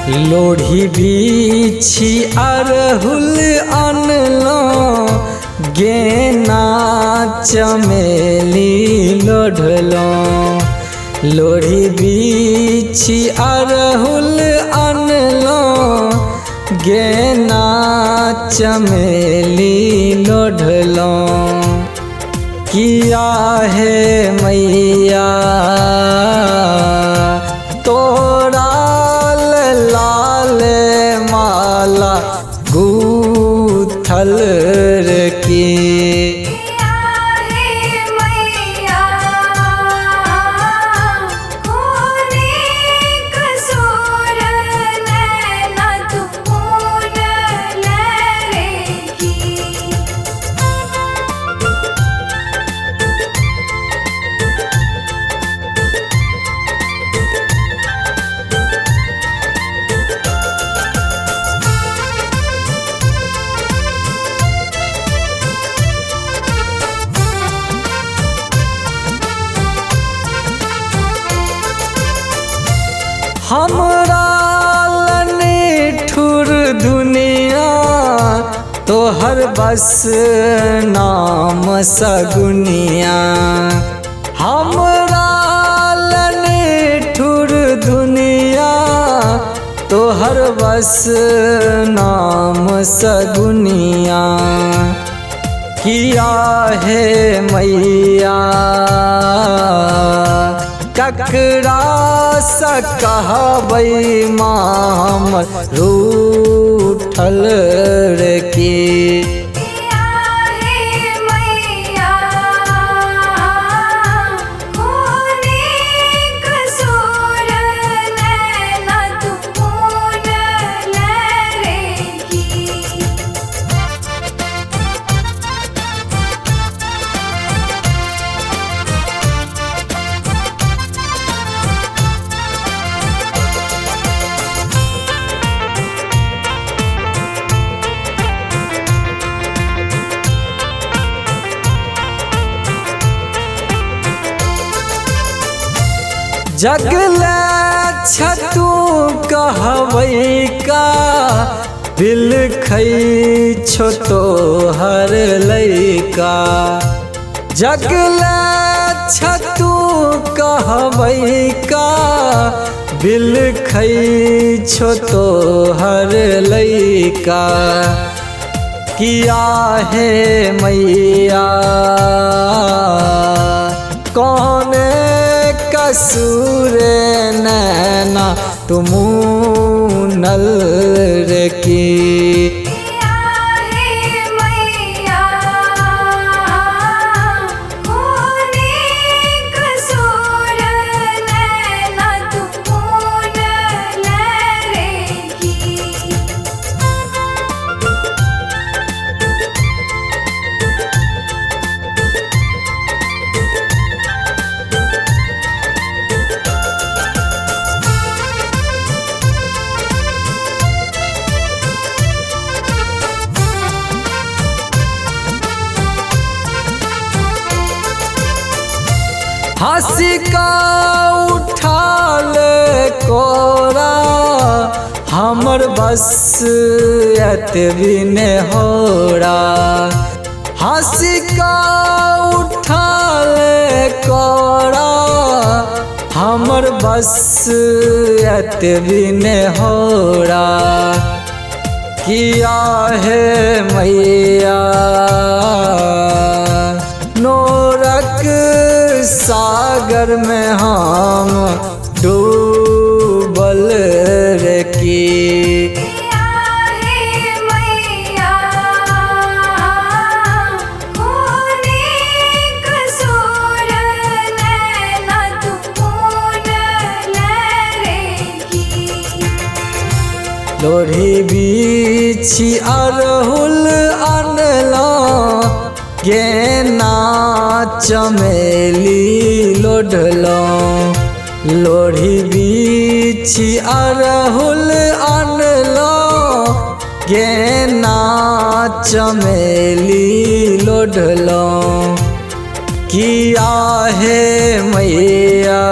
लोढ़ी बिछी अरहुल अनलो गेना चमेली लोढ़लो। लोढ़ी बिछी अरहुल अनलो गेना चमेली लोढ़लो। किया है मैया तोरा लाल माला गूथल की। हमरा लनिठुर दुनिया तोहर बस नाम सगुनिया। हमरा लनिठुर दुनिया तोहर बस नाम सगुनिया। किया है मैया ककरा सा कहबै माम रूठल की। जगले छतू कहबै का दिल खै छो तोहर लैका। जगले छतू कहबै का दिल खै छो तोहर लैका। किया है मैया कौन कसूर नैना तुम नल की। हंसी का उठाल कोरा हमर बस एतबी ने होरा। हंसी का उठाल कोरा हमर बस एतबी ने होरा। किया है मैया नोरक सागर में हम डूबल की। लोढ़ी बिछी अरहुल अनलो गेना चमेली लोढ़लो। लोढ़ी बिछी अरहुल अनलो गेना चमेली लोढ़लो। किया है मैया